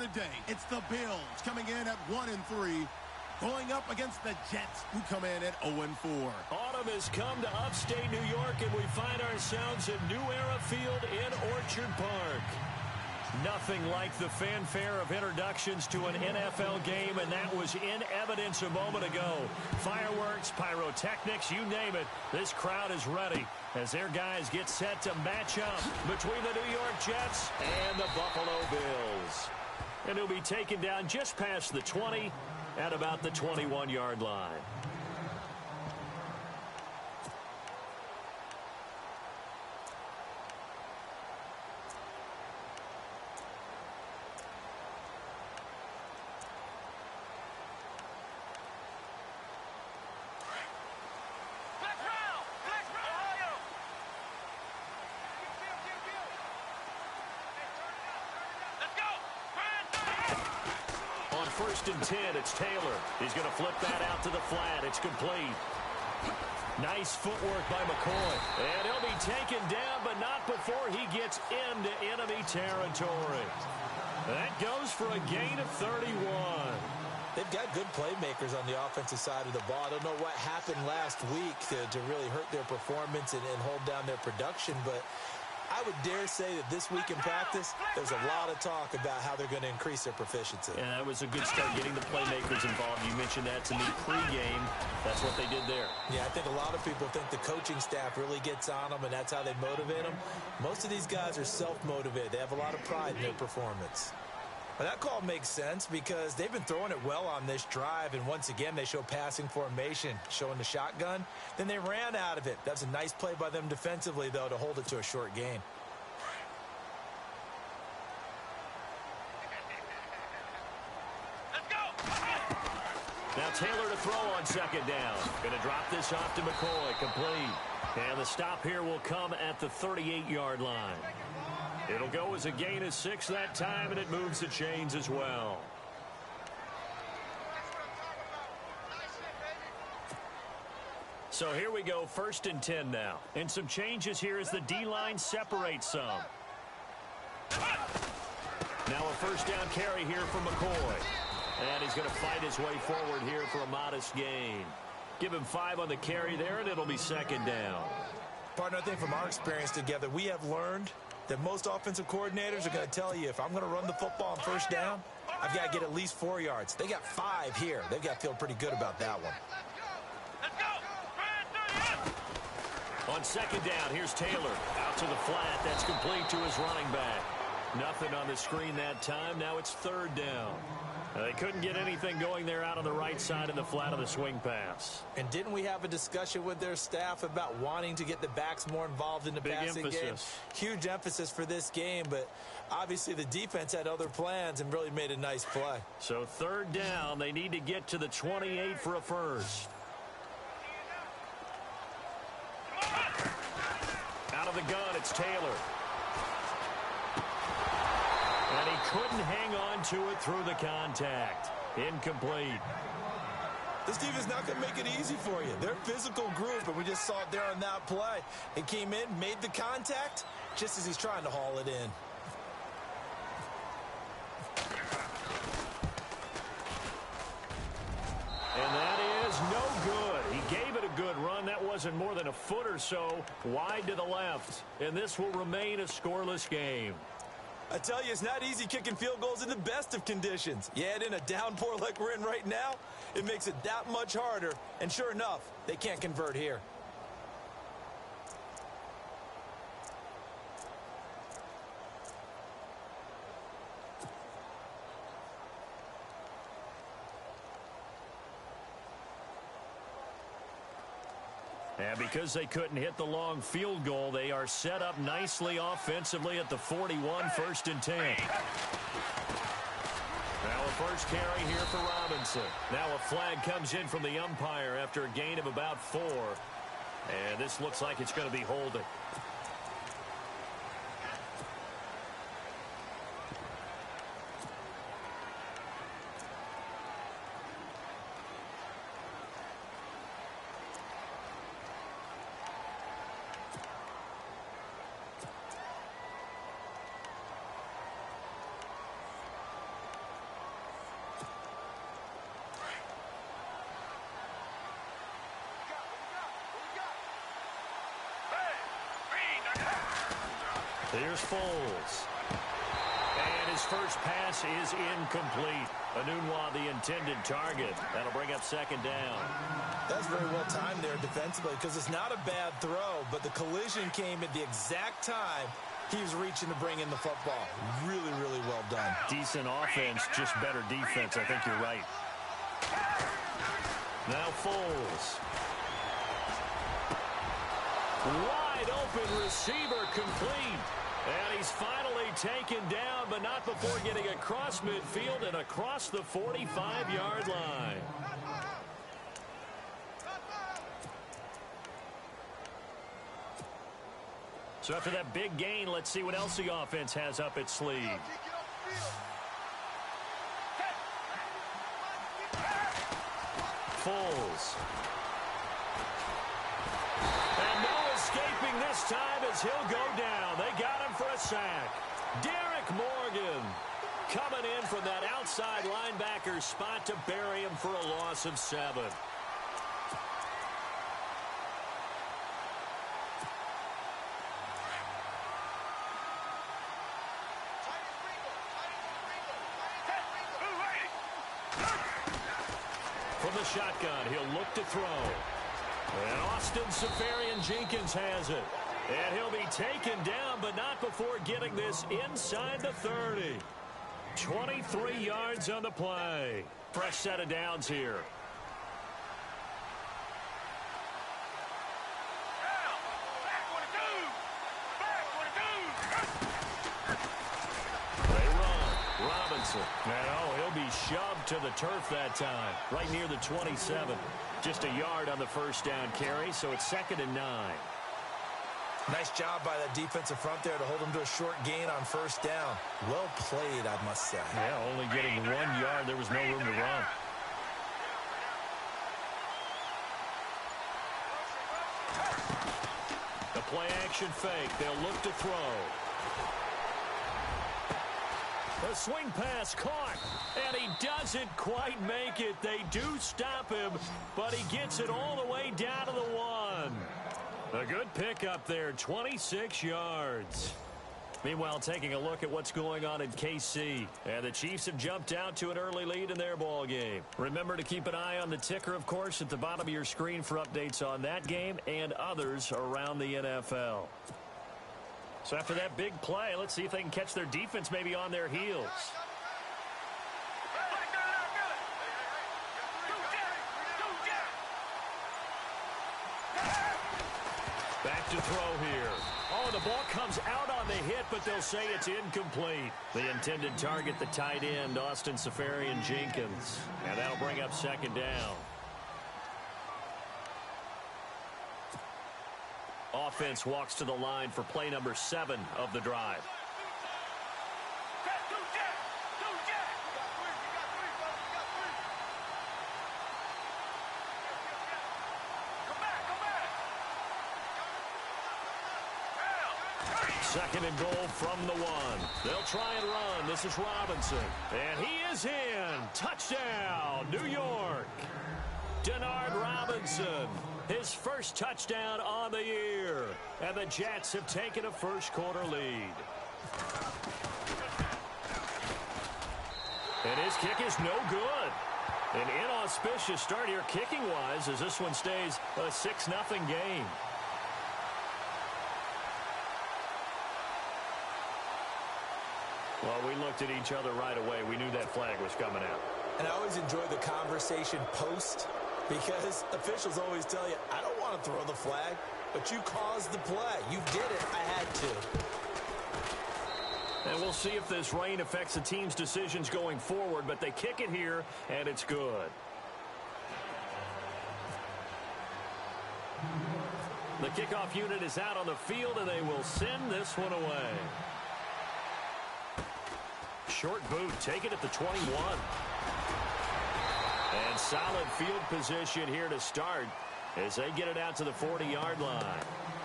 today. It's the Bills coming in at 1-3, going up against the Jets, who come in at 0-4. Autumn has come to upstate New York, and we find ourselves at New Era Field in Orchard Park. Nothing like the fanfare of introductions to an NFL game, and that was in evidence a moment ago. Fireworks, pyrotechnics, you name it. This crowd is ready as their guys get set to match up between the New York Jets and the Buffalo Bills. And he'll be taken down just past the 20 at about the 21-yard line. First and 10, it's Taylor. He's going to flip that out to the flat. It's complete. Nice footwork by McCoy. And he'll be taken down, but not before he gets into enemy territory. That goes for a gain of 31. They've got good playmakers on the offensive side of the ball. I don't know what happened last week to really hurt their performance and hold down their production, but I would dare say that this week in practice, there's a lot of talk about how they're going to increase their proficiency. Yeah, that was a good start getting the playmakers involved. You mentioned that to me pregame. That's what they did there. Yeah, I think a lot of people think the coaching staff really gets on them, and that's how they motivate them. Most of these guys are self-motivated. They have a lot of pride in their performance. But that call makes sense because they've been throwing it well on this drive, and once again, they show passing formation, showing the shotgun. Then they ran out of it. That's a nice play by them defensively, though, to hold it to a short gain. Let's go! Now Taylor to throw on second down. Going to drop this off to McCoy, complete. And the stop here will come at the 38-yard line. It'll go as a gain of 6 that time, and it moves the chains as well. So here we go, first and 10 now. And some changes here as the D-line separates some. Now a first down carry here for McCoy. And he's going to fight his way forward here for a modest gain. Give him 5 on the carry there, and it'll be second down. Partner, I think from our experience together, we have learned that most offensive coordinators are going to tell you, if I'm going to run the football on first down, I've got to get at least 4 yards. They got 5 here. They've got to feel pretty good about that one. On second down, here's Taylor. Out to the flat. That's complete to his running back. Nothing on the screen that time. Now it's third down. They couldn't get anything going there out on the right side of the flat of the swing pass. And didn't we have a discussion with their staff about wanting to get the backs more involved in the passing game? Huge emphasis for this game, but obviously the defense had other plans and really made a nice play. So third down, they need to get to the 28 for a first. Out of the gun, it's Taylor. And he couldn't hang on to it through the contact. Incomplete. This team is not going to make it easy for you. They're a physical group, and we just saw it there on that play. He came in, made the contact, just as he's trying to haul it in. And that is no good. He gave it a good run. That wasn't more than a foot or so wide to the left. And this will remain a scoreless game. I tell you, it's not easy kicking field goals in the best of conditions. You add in a downpour like we're in right now, it makes it that much harder. And sure enough, they can't convert here. And because they couldn't hit the long field goal, they are set up nicely offensively at the 41, first and 10. Now a first carry here for Robinson. Now a flag comes in from the umpire after a gain of about 4. And this looks like it's going to be holding. Here's Foles. And his first pass is incomplete. Anunwa, the intended target. That'll bring up second down. That's very well timed there defensively because it's not a bad throw, but the collision came at the exact time he was reaching to bring in the football. Really, really well done. Decent offense, just better defense. I think you're right. Now Foles. Wide open receiver complete. And he's finally taken down, but not before getting across midfield and across the 45-yard line. So after that big gain, let's see what else the offense has up its sleeve. Foles. And no escaping this time as he'll go down. They got him for a sack. Derek Morgan coming in from that outside linebacker spot to bury him for a loss of 7. From the shotgun, he'll look to throw. And Austin Seferian-Jenkins has it. And he'll be taken down, but not before getting this inside the 30. 23 yards on the play. Fresh set of downs here. They run. Robinson. No, he'll be shoved to the turf that time. Right near the 27. Just a yard on the first down carry, so it's 2nd and 9. Nice job by that defensive front there to hold him to a short gain on first down. Well played, I must say. Yeah, only getting 1 yard. There was no room to run. The play action fake. They'll look to throw. A swing pass caught, and he doesn't quite make it. They do stop him, but he gets it all the way down to the 1. A good pickup there, 26 yards. Meanwhile, taking a look at what's going on in KC. And the Chiefs have jumped out to an early lead in their ball game. Remember to keep an eye on the ticker, of course, at the bottom of your screen for updates on that game and others around the NFL. So after that big play, let's see if they can catch their defense maybe on their heels. Back to throw here. Oh, the ball comes out on the hit, but they'll say it's incomplete. The intended target, the tight end, Austin Seferian-Jenkins. And that'll bring up second down. Offense walks to the line for play number 7 of the drive. Second and goal from the 1. They'll try and run. This is Robinson. And he is in. Touchdown, New York. Denard Robinson. His first touchdown on the year. And the Jets have taken a first-quarter lead. And his kick is no good. An inauspicious start here kicking-wise as this one stays a 6-0 game. Well, we looked at each other right away. We knew that flag was coming out. And I always enjoy the conversation post because officials always tell you, I don't want to throw the flag, but you caused the play. You did it. I had to. And we'll see if this rain affects the team's decisions going forward, but they kick it here, and it's good. The kickoff unit is out on the field, and they will send this one away. Short boot, take it at the 21. And solid field position here to start as they get it out to the 40-yard line.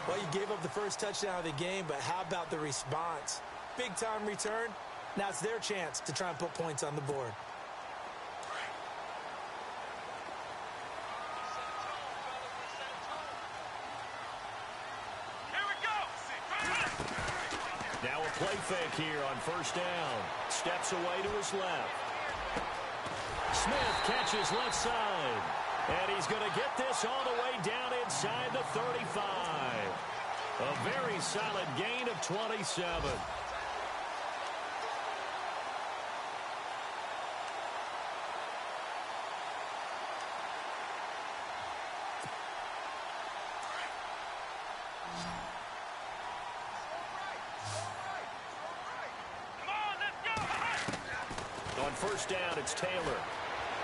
Well, you gave up the first touchdown of the game, but how about the response? Big-time return. Now it's their chance to try and put points on the board. play fake here on first down. Steps away to his left. Smith catches left side. And he's going to get this all the way down inside the 35. A very solid gain of 27. On first down, it's Taylor.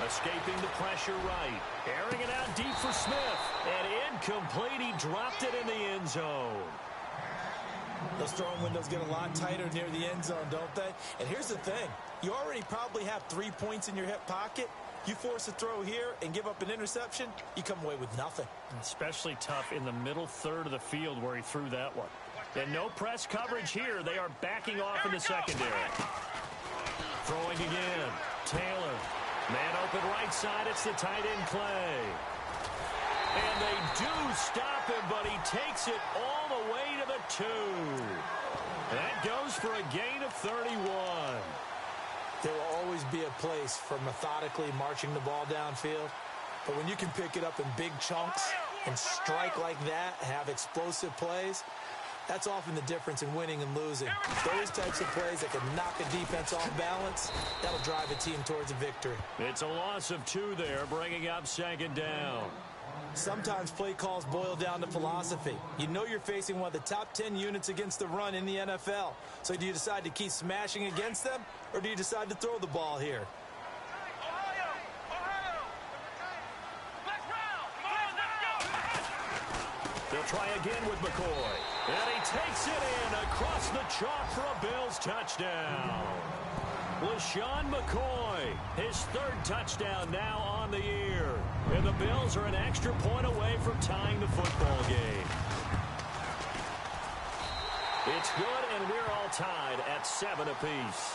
Escaping the pressure right. Airing it out deep for Smith. And incomplete. He dropped it in the end zone. Those throwing windows get a lot tighter near the end zone, don't they? And here's the thing. You already probably have 3 points in your hip pocket. You force a throw here and give up an interception, you come away with nothing. Especially tough in the middle third of the field where he threw that one. And no press coverage here. They are backing off in the secondary. Throwing again. Taylor. Man open right side. It's the tight end Clay. And they do stop him, but he takes it all the way to the 2. That goes for a gain of 31. There will always be a place for methodically marching the ball downfield. But when you can pick it up in big chunks and strike like that, have explosive plays, that's often the difference in winning and losing. Those types of plays that can knock a defense off balance, that'll drive a team towards a victory. It's a loss of 2 there, bringing up second down. Sometimes play calls boil down to philosophy. You know you're facing one of the top 10 units against the run in the NFL. So do you decide to keep smashing against them, or do you decide to throw the ball here? They'll try again with McCoy. And he takes it in across the chalk for a Bills touchdown. LaShawn McCoy, his 3rd touchdown now on the year. And the Bills are an extra point away from tying the football game. It's good, and we're all tied at 7 apiece.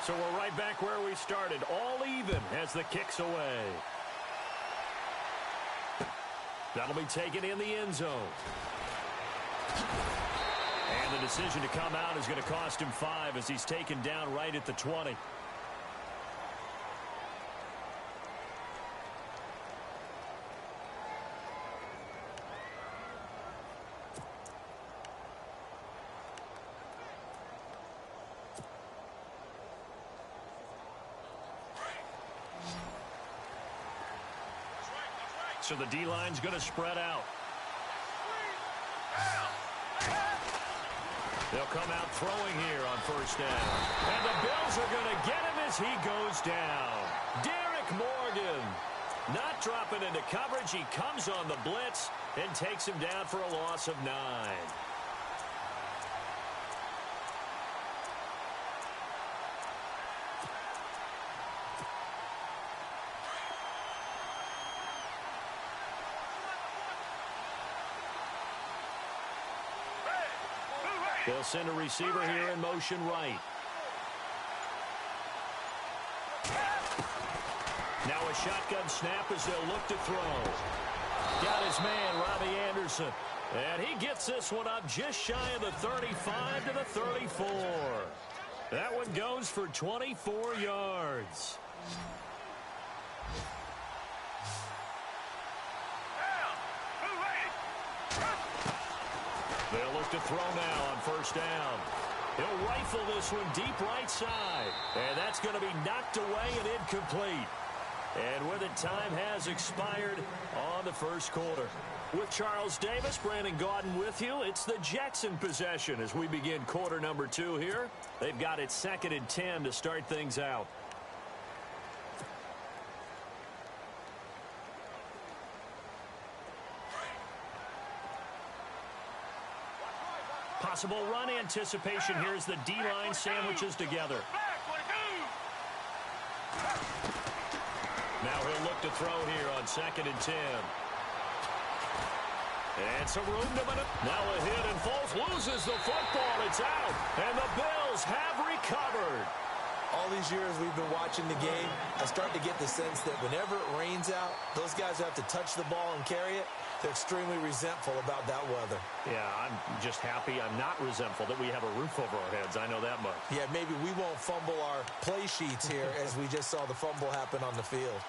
So we're right back where we started, all even as the kick's away. That'll be taken in the end zone. And the decision to come out is going to cost him 5 as he's taken down right at the 20. So the D-line's going to spread out. They'll come out throwing here on first down. And the Bills are going to get him as he goes down. Derek Morgan not dropping into coverage. He comes on the blitz and takes him down for a loss of 9. They'll send a receiver here in motion right. Now a shotgun snap as they'll look to throw. Got his man, Robbie Anderson. And he gets this one up just shy of the 35 to the 34. That one goes for 24 yards. They'll look to throw now on first down. He'll rifle this one deep right side. And that's going to be knocked away and incomplete. And with it, time has expired on the first quarter. With Charles Davis, Brandon Gaudin with you. It's the Jets in possession as we begin quarter number 2 here. They've got it 2nd and 10 to start things out. Possible run anticipation here as the D-line sandwiches together. Now he'll look to throw here on 2nd and 10. And some room to maneuver. Now a hit and Foles loses the football. It's out. And the Bills have recovered. All these years we've been watching the game, I start to get the sense that whenever it rains out, those guys who have to touch the ball and carry it, they're extremely resentful about that weather. Yeah, I'm just happy I'm not resentful that we have a roof over our heads. I know that much. Yeah, maybe we won't fumble our play sheets here as we just saw the fumble happen on the field.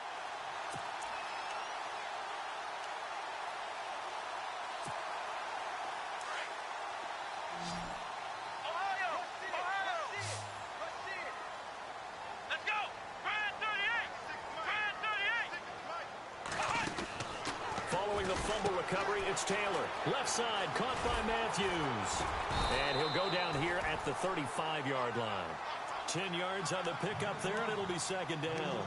The fumble recovery, it's Taylor. Left side, caught by Matthews. And he'll go down here at the 35-yard line. 10 yards on the pickup there, and it'll be second down.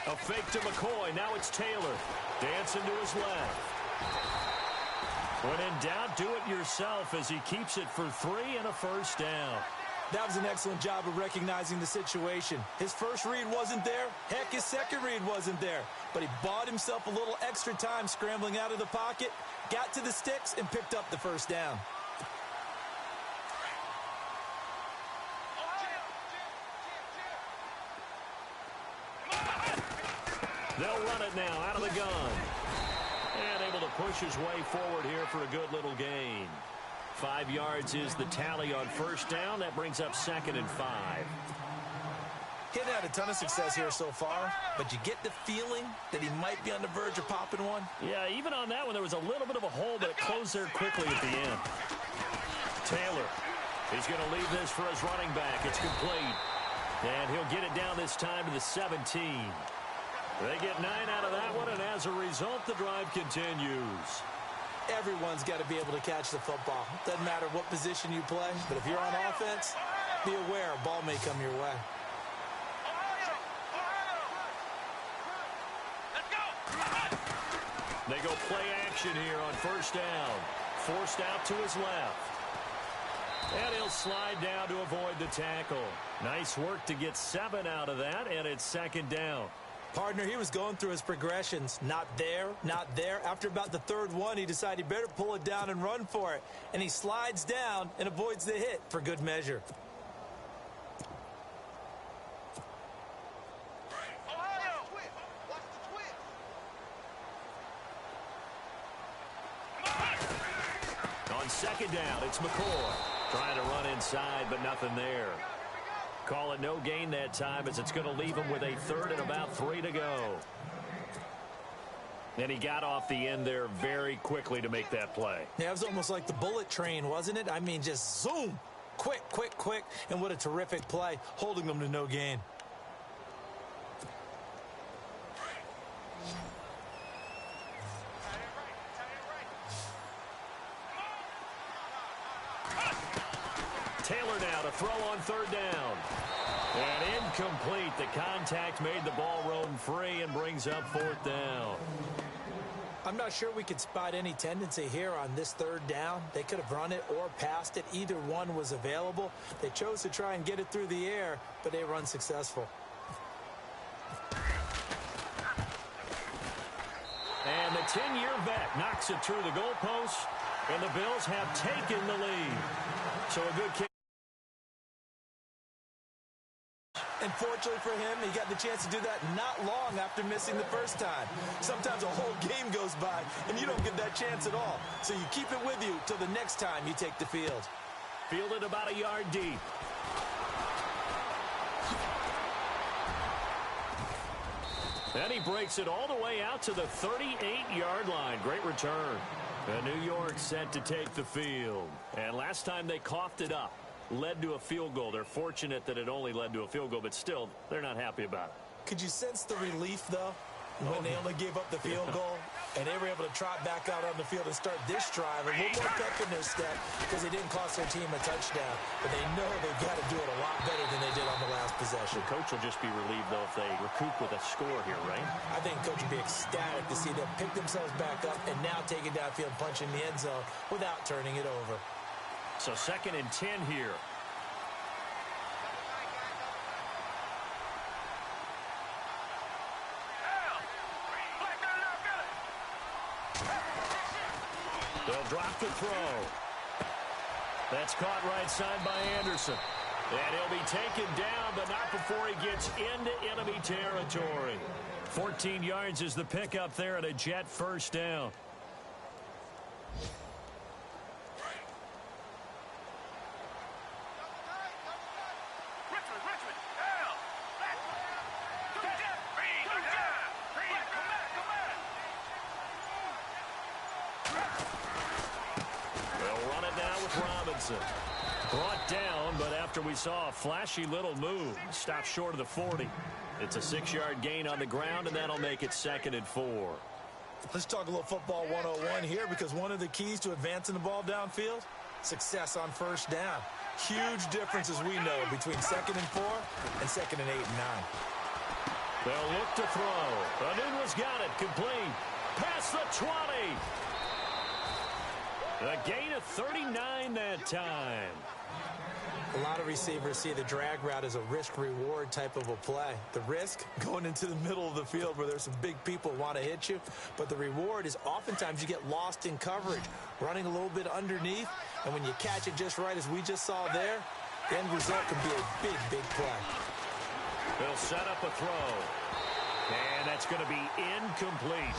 A fake to McCoy. Now it's Taylor. Dancing to his left. When in doubt, do it yourself as he keeps it for 3 and a first down. That was an excellent job of recognizing the situation. His first read wasn't there. Heck, his second read wasn't there. But he bought himself a little extra time scrambling out of the pocket, got to the sticks, and picked up the first down. They'll run it now out of the gun. And able to push his way forward here for a good little gain. 5 yards is the tally on first down. That brings up 2nd and 5. He hadn't had a ton of success here so far, but you get the feeling that he might be on the verge of popping one. Yeah, even on that one, there was a little bit of a hole, but it closed there quickly at the end. Taylor is going to leave this for his running back. It's complete. And he'll get it down this time to the 17. They get 9 out of that one, and as a result, the drive continues. Everyone's got to be able to catch the football. Doesn't matter what position you play, but if you're on offense, be aware a ball may come your way. They go play action here on first down. Forced out to his left. And he'll slide down to avoid the tackle. Nice work to get 7 out of that, and it's 2nd down. Partner, he was going through his progressions. Not there, not there. After about the 3rd one, he decided he better pull it down and run for it. And he slides down and avoids the hit for good measure. On 2nd down, it's McCoy. Trying to run inside, but nothing there. Call it no gain that time as it's going to leave him with a 3rd and about 3 to go. And he got off the end there very quickly to make that play. Yeah, it was almost like the bullet train, wasn't it? I mean, just zoom. Quick, quick, quick. And what a terrific play, holding them to no gain. Taylor now to throw on 3rd down. And incomplete. The contact made the ball roam free and brings up 4th down. I'm not sure we could spot any tendency here on this 3rd down. They could have run it or passed it. Either one was available. They chose to try and get it through the air, but they were unsuccessful. And the 10-year vet knocks it through the goalpost, and the Bills have taken the lead. So a good kick. And fortunately for him, he got the chance to do that not long after missing the first time. Sometimes a whole game goes by, and you don't get that chance at all. So you keep it with you till the next time you take the field. Fielded about a yard deep. And he breaks it all the way out to the 38-yard line. Great return. And New York set to take the field. And last time they coughed it up. Led to a field goal. They're fortunate that it only led to a field goal, but still, they're not happy about it. Could you sense the relief, though, when they only gave up the field goal and they were able to trot back out on the field and start this drive a little more pep in their step because they didn't cost their team a touchdown, but they know they've got to do it a lot better than they did on the last possession. The coach will just be relieved, though, if they recoup with a score here, right? I think coach would be ecstatic to see them pick themselves back up and now take it downfield, punch in the end zone without turning it over. So 2nd and 10 here. They'll drop the throw. That's caught right side by Anderson. And he'll be taken down, but not before he gets into enemy territory. 14 yards is the pickup there, and a Jet first down. They'll run it now with Robinson. Brought down, but after we saw a flashy little move, stopped short of the 40. It's a 6-yard gain on the ground, and that'll make it 2nd and 4. Let's talk a little football 101 here, because one of the keys to advancing the ball downfield, success on first down. Huge difference, as we know, between 2nd and 4 and 2nd and 8 and 9. They'll look to throw. Anunwa's got it. Complete. Past the 20. A gain of 39 that time. A lot of receivers see the drag route as a risk-reward type of a play. The risk, going into the middle of the field where there's some big people who want to hit you. But the reward is oftentimes you get lost in coverage, running a little bit underneath. And when you catch it just right, as we just saw there, the end result can be a big, big play. They'll set up a throw. And that's going to be incomplete.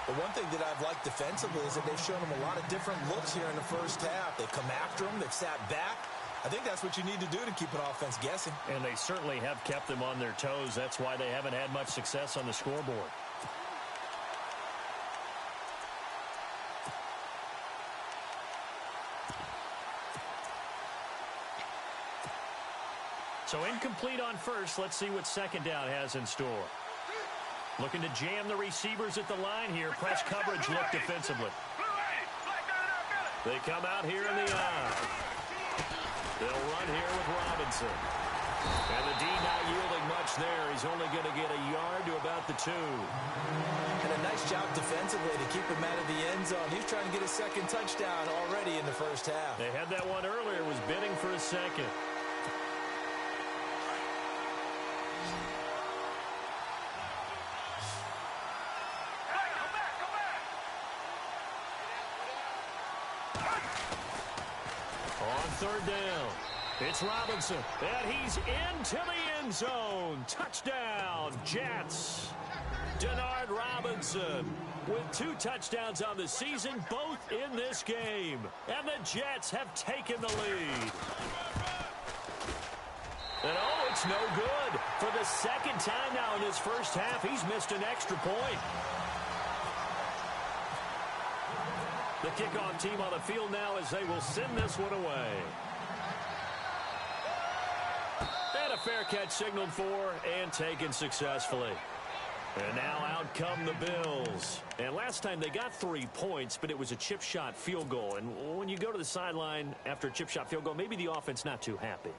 The one thing that I've liked defensively is that they've shown them a lot of different looks here in the first half. They've come after them. They've sat back. I think that's what you need to do to keep an offense guessing. And they certainly have kept them on their toes. That's why they haven't had much success on the scoreboard. So incomplete on first. Let's see what 2nd down has in store. Looking to jam the receivers at the line here. Press coverage look defensively. They come out here in the eye. They'll run here with Robinson. And the D not yielding much there. He's only going to get a yard to about the 2. And a nice job defensively to keep him out of the end zone. He's trying to get a 2nd touchdown already in the first half. They had that one earlier. Was bidding for a 2nd. On 3rd down, it's Robinson, and he's into the end zone. Touchdown, Jets. Denard Robinson with 2 touchdowns on the season, both in this game. And the Jets have taken the lead. And oh, it's no good. For the 2nd time now in his first half, he's missed an extra point. The kickoff team on the field now as they will send this one away. And a fair catch signaled for and taken successfully. And now out come the Bills. And last time they got 3 points, but it was a chip shot field goal. And when you go to the sideline after a chip shot field goal, maybe the offense not too happy.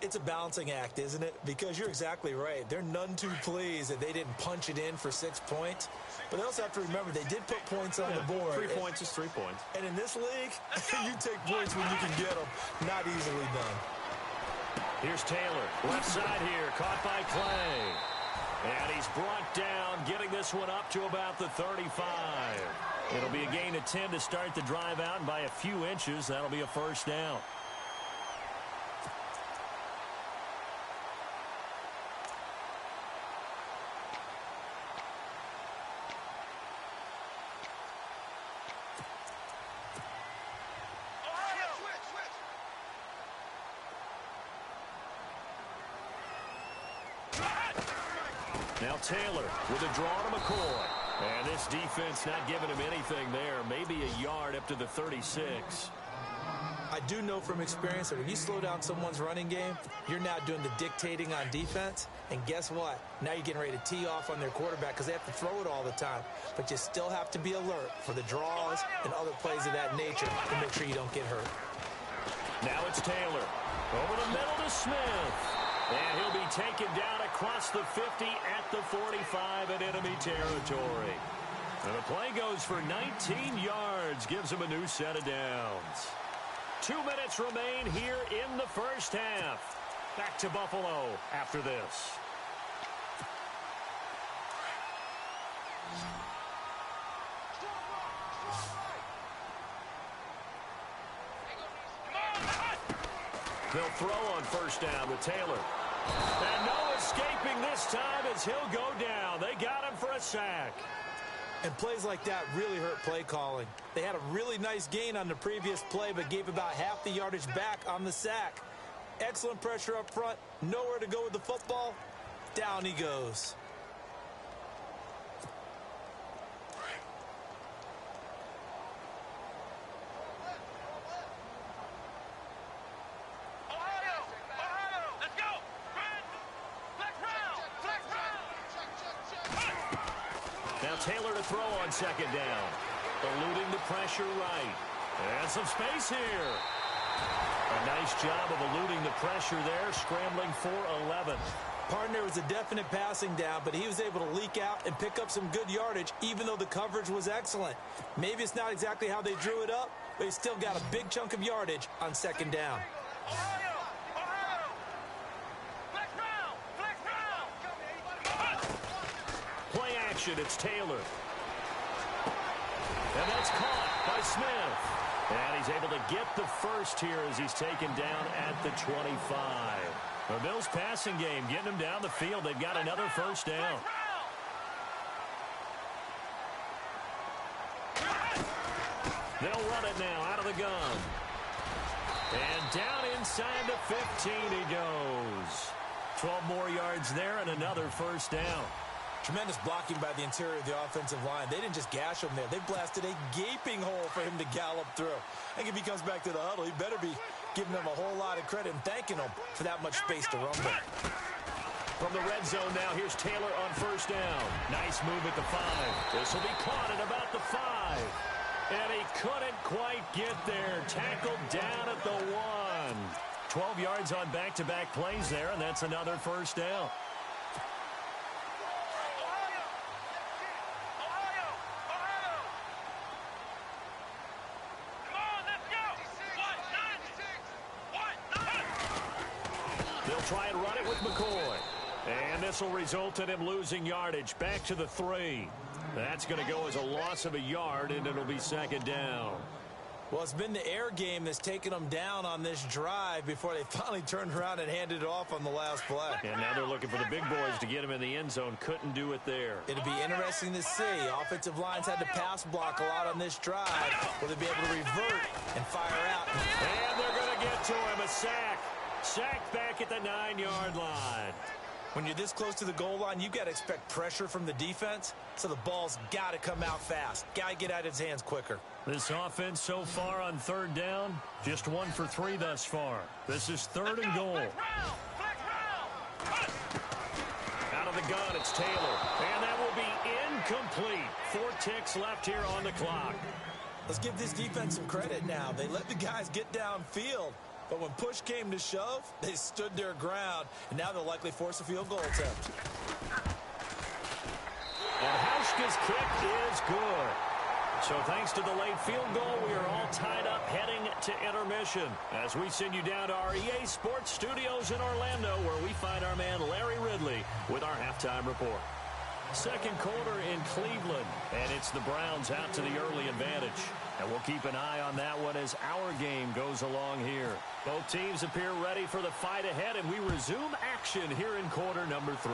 It's a balancing act, isn't it? Because you're exactly right. They're none too pleased that they didn't punch it in for 6 points. But they also have to remember they did put points on the board. 3 points is 3 points. And in this league, you take points when you can get them. Not easily done. Here's Taylor. Left side here. Caught by Clay. And he's brought down, getting this one up to about the 35. It'll be a gain of 10 to start the drive out, and by a few inches, that'll be a first down. Now Taylor with a draw to McCoy. And this defense not giving him anything there. Maybe a yard up to the 36. I do know from experience that when you slow down someone's running game, you're now doing the dictating on defense. And guess what? Now you're getting ready to tee off on their quarterback because they have to throw it all the time. But you still have to be alert for the draws and other plays of that nature to make sure you don't get hurt. Now it's Taylor. Over the middle to Smith. And he'll be taken down across the 50 at the 45 in enemy territory. And the play goes for 19 yards, gives him a new set of downs. 2 minutes remain here in the first half. Back to Buffalo after this. They'll throw on first down with Taylor. And no escaping this time as he'll go down. They got him for a sack. And plays like that really hurt play calling. They had a really nice gain on the previous play, but gave about half the yardage back on the sack. Excellent pressure up front. Nowhere to go with the football. Down he goes. Now Taylor to throw on second down. Eluding the pressure right. And some space here. A nice job of eluding the pressure there, scrambling for 11. Partner was a definite passing down, but he was able to leak out and pick up some good yardage, even though the coverage was excellent. Maybe it's not exactly how they drew it up, but he still got a big chunk of yardage on second down. Play action, it's Taylor. And that's caught by Smith. And he's able to get the first here as he's taken down at the 25. The Bills passing game getting him down the field. They've got another first down. They'll run it now out of the gun. And down inside the 15 he goes. 12 more yards there and another first down. Tremendous blocking by the interior of the offensive line. They didn't just gash him there. They blasted a gaping hole for him to gallop through. I think if he comes back to the huddle, he better be giving them a whole lot of credit and thanking them for that much space to run with. From the red zone now, here's Taylor on first down. Nice move at the 5. This will be caught at about the 5. And he couldn't quite get there. Tackled down at the 1. 12 yards on back-to-back plays there, and that's another first down. Try and run it with McCoy. And this will result in him losing yardage back to the 3. That's going to go as a loss of a yard, and it'll be second down. Well, it's been the air game that's taken them down on this drive before they finally turned around and handed it off on the last play. And now they're looking for the big boys to get him in the end zone. Couldn't do it there. It'll be interesting to see. Offensive lines had to pass block a lot on this drive. Will they be able to revert and fire out? And they're going to get to him. A sack. Sacked back at the 9-yard line. When you're this close to the goal line, you've got to expect pressure from the defense, so the ball's got to come out fast. Got to get out of his hands quicker. This offense so far on third down, just 1 for 3 thus far. This is 3rd and goal. Out of the gun, it's Taylor. And that will be incomplete. 4 ticks left here on the clock. Let's give this defense some credit now. They let the guys get downfield. But when push came to shove, they stood their ground, and now they'll likely force a field goal attempt. And Hauschka's kick is good. So thanks to the late field goal, we are all tied up heading to intermission as we send you down to our EA Sports Studios in Orlando, where we find our man Larry Ridley with our halftime report. Second quarter in Cleveland, and it's the Browns out to the early advantage. And we'll keep an eye on that one as our game goes along here. Both teams appear ready for the fight ahead, and we resume action here in quarter number 3.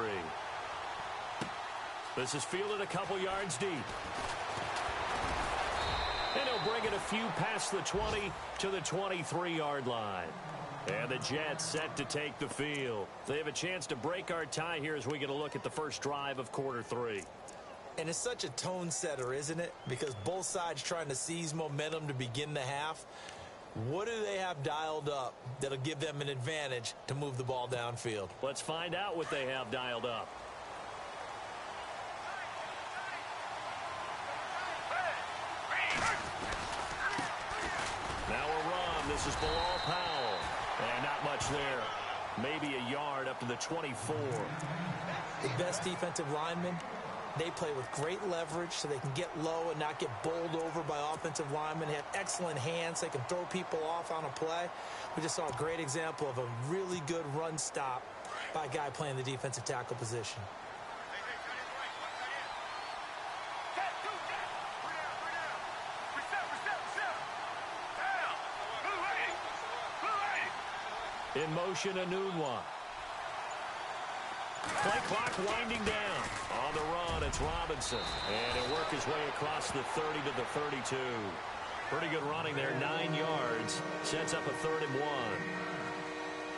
This is fielded a couple yards deep. And he'll bring it a few past the 20 to the 23-yard line. And the Jets set to take the field. They have a chance to break our tie here as we get a look at the first drive of quarter 3. And it's such a tone setter, isn't it? Because both sides trying to seize momentum to begin the half. What do they have dialed up that'll give them an advantage to move the ball downfield? Let's find out what they have dialed up. Now a run. This is Bilal Powell. And not much there. Maybe a yard up to the 24. The best defensive linemen, they play with great leverage so they can get low and not get bowled over by offensive linemen. They have excellent hands. They can throw people off on a play. We just saw a great example of a really good run stop by a guy playing the defensive tackle position. In motion, a new one. Play clock winding down. On the run, it's Robinson. And he'll work his way across the 30 to the 32. Pretty good running there, 9 yards. Sets up a 3rd and 1.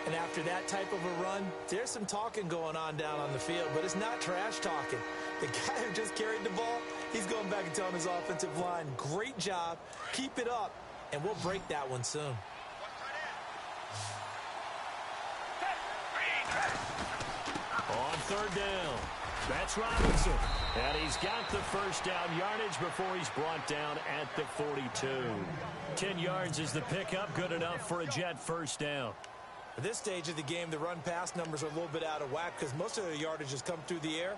And after that type of a run, there's some talking going on down on the field, but it's not trash talking. The guy who just carried the ball, he's going back and telling his offensive line, great job, keep it up, and we'll break that one soon. On 3rd down, that's Robinson. And he's got the first down yardage before he's brought down at the 42. 10 yards is the pickup, good enough for a Jet first down. At this stage of the game, the run-pass numbers are a little bit out of whack because most of the yardage has come through the air.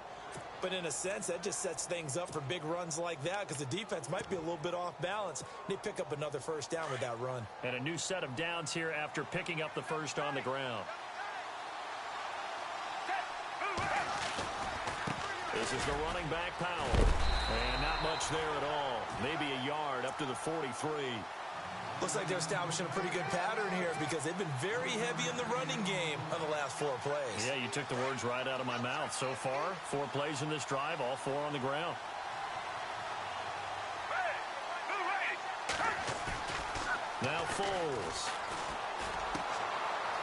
But in a sense, that just sets things up for big runs like that because the defense might be a little bit off balance. They pick up another first down with that run. And a new set of downs here after picking up the first on the ground. This is the running back, Powell. And not much there at all. Maybe a yard up to the 43. Looks like they're establishing a pretty good pattern here because they've been very heavy in the running game on the last 4 plays. Yeah, you took the words right out of my mouth. So far, 4 plays in this drive, all 4 on the ground. Now Foles.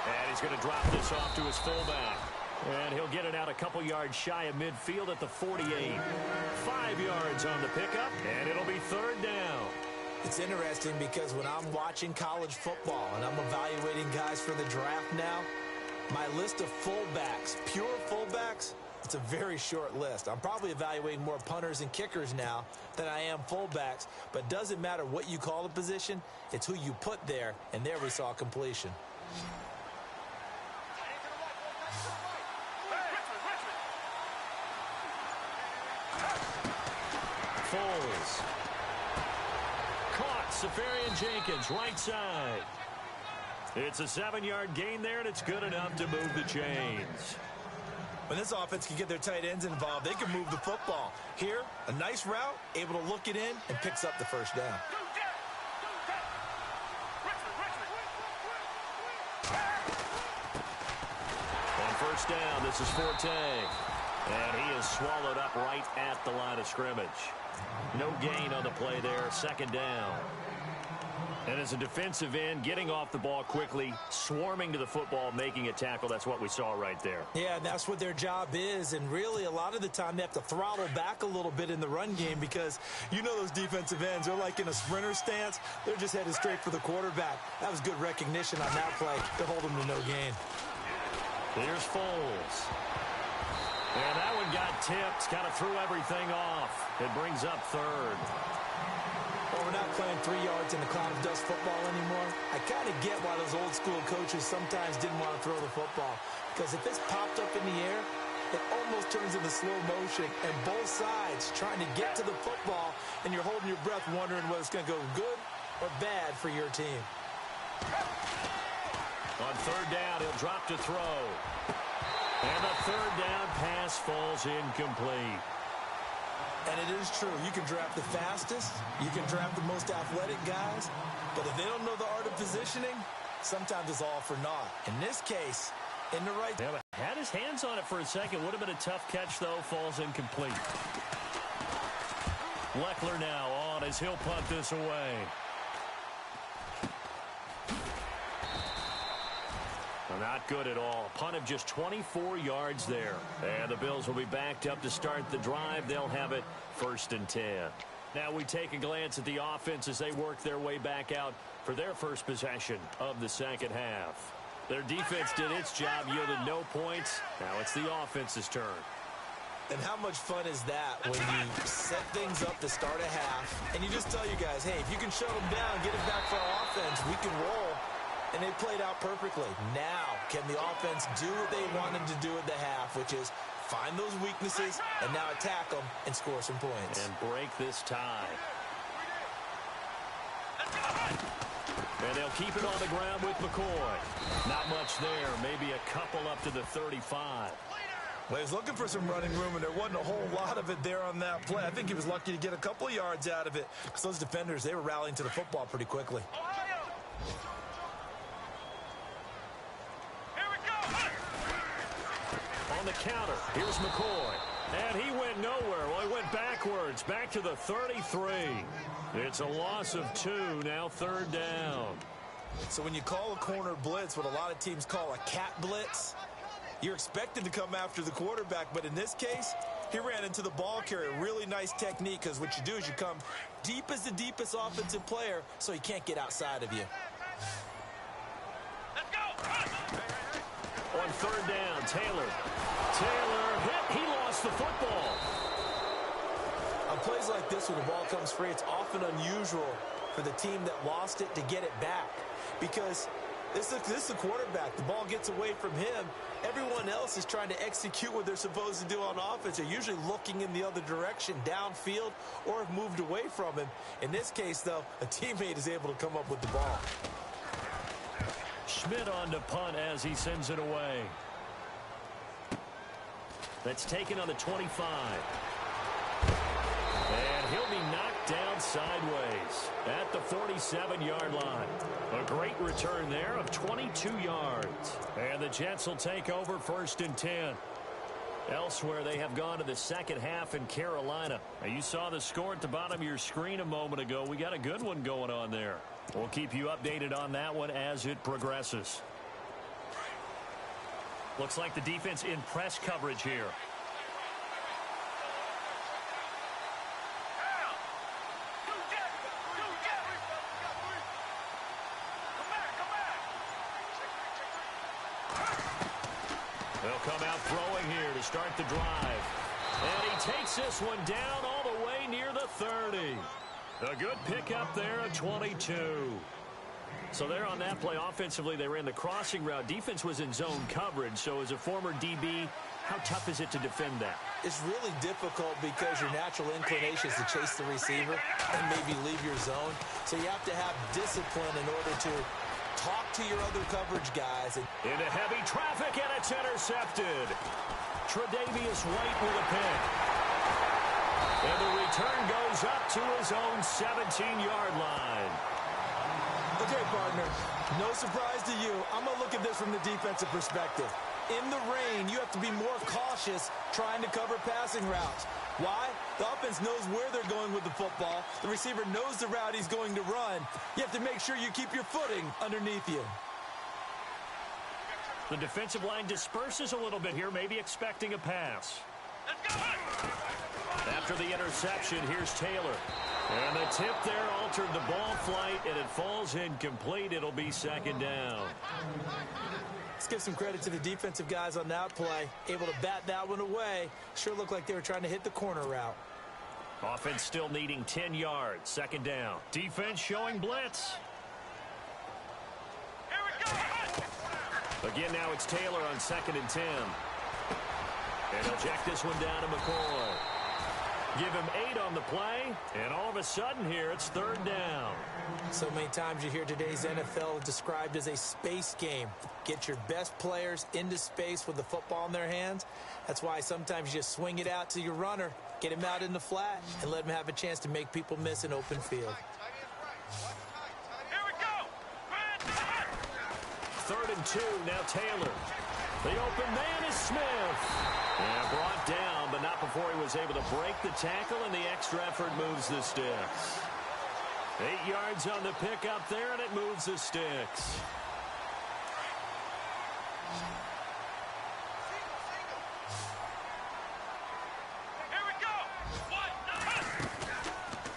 And he's going to drop this off to his fullback. And he'll get it out a couple yards shy of midfield at the 48. 5 yards on the pickup, and it'll be 3rd down. It's interesting because when I'm watching college football and I'm evaluating guys for the draft now, my list of fullbacks, pure fullbacks, it's a very short list. I'm probably evaluating more punters and kickers now than I am fullbacks, but it doesn't matter what you call the position, it's who you put there, and there we saw completion. Foles. Caught. Safarian-Jenkins, right side. It's a 7-yard gain there, and it's good enough to move the chains. When this offense can get their tight ends involved, they can move the football. Here, a nice route, able to look it in, and picks up the first down. On first down, this is Forte. And he is swallowed up right at the line of scrimmage. No gain on the play there, 2nd down. And as a defensive end, getting off the ball quickly, swarming to the football, making a tackle, that's what we saw right there. Yeah, and that's what their job is. And really, a lot of the time, they have to throttle back a little bit in the run game because you know those defensive ends, they're like in a sprinter stance. They're just headed straight for the quarterback. That was good recognition on that play to hold them to no gain. Here's Foles. And that one got tipped, kind of threw everything off. It brings up 3rd. Well, we're not playing 3 yards in the cloud of dust football anymore. I kind of get why those old school coaches sometimes didn't want to throw the football. Because if it's popped up in the air, it almost turns into slow motion. And both sides trying to get to the football, and you're holding your breath wondering whether it's going to go good or bad for your team. On 3rd down, he'll drop to throw. And the 3rd down pass falls incomplete. And it is true. You can draft the fastest. You can draft the most athletic guys. But if they don't know the art of positioning, sometimes it's all for naught. In this case, in the right... Yeah, had his hands on it for a second. Would have been a tough catch, though. Falls incomplete. Leckler now on as he'll punt this away. Not good at all. Punt of just 24 yards there. And the Bills will be backed up to start the drive. They'll have it 1st and 10. Now we take a glance at the offense as they work their way back out for their first possession of the 2nd half. Their defense did its job, yielded no points. Now it's the offense's turn. And how much fun is that when you set things up to start a half and you just tell you guys, hey, if you can shut them down, get it back for our offense, we can roll. and they played out perfectly. Now, can the offense do what they wanted to do at the half, which is find those weaknesses and now attack them and score some points. And break this tie. And they'll keep it on the ground with McCoy. Not much there. Maybe a couple up to the 35. Well, he was looking for some running room, and there wasn't a whole lot of it there on that play. I think he was lucky to get a couple of yards out of it because those defenders, they were rallying to the football pretty quickly. On the counter, here's McCoy. And he went nowhere. Well, he went backwards, back to the 33. It's a loss of 2, now 3rd down. So when you call a corner blitz, what a lot of teams call a cat blitz, you're expected to come after the quarterback. But in this case, he ran into the ball carrier. Really nice technique, because what you do is you come deep as the deepest offensive player so he can't get outside of you. On 3rd down, Taylor hit. He lost the football. On plays like this, when the ball comes free, it's often unusual for the team that lost it to get it back, because this is the quarterback. The ball gets away from him. Everyone else is trying to execute what they're supposed to do on offense. They're usually looking in the other direction, downfield, or have moved away from him. In this case, though, a teammate is able to come up with the ball. Schmidt on to punt as he sends it away. That's taken on the 25. And he'll be knocked down sideways at the 47-yard line. A great return there of 22 yards. And the Jets will take over 1st and 10. Elsewhere, they have gone to the second half in Carolina. Now, you saw the score at the bottom of your screen a moment ago. We got a good one going on there. We'll keep you updated on that one as it progresses. Looks like the defense in press coverage here. They'll come out throwing here to start the drive. And he takes this one down all the way near the 30. A good pickup there at 22. So there on that play, offensively, they ran the crossing route. Defense was in zone coverage. So as a former DB, how tough is it to defend that? It's really difficult because your natural inclination is to chase the receiver and maybe leave your zone. So you have to have discipline in order to talk to your other coverage guys. Into heavy traffic, and it's intercepted. Tre'Davious White with a pick. And the return goes up to his own 17-yard line. Okay, partner, no surprise to you. I'm going to look at this from the defensive perspective. In the rain, you have to be more cautious trying to cover passing routes. Why? The offense knows where they're going with the football. The receiver knows the route he's going to run. You have to make sure you keep your footing underneath you. The defensive line disperses a little bit here, maybe expecting a pass. After the interception, here's Taylor. And the tip there altered the ball flight, and it falls incomplete. It'll be 2nd down. Let's give some credit to the defensive guys on that play. Able to bat that one away. Sure looked like they were trying to hit the corner route. Offense still needing 10 yards. 2nd down. Defense showing blitz. Again, now it's Taylor on 2nd and 10. And he'll jack this one down to McCoy. Give him 8 on the play, and all of a sudden here, it's 3rd down. So many times you hear today's NFL described as a space game. Get your best players into space with the football in their hands. That's why sometimes you just swing it out to your runner, get him out in the flat, and let him have a chance to make people miss an open field. 3rd and 2, now Taylor. The open man is Smith. And brought down, but not before he was able to break the tackle, and the extra effort moves the sticks. 8 yards on the pickup there, and it moves the sticks.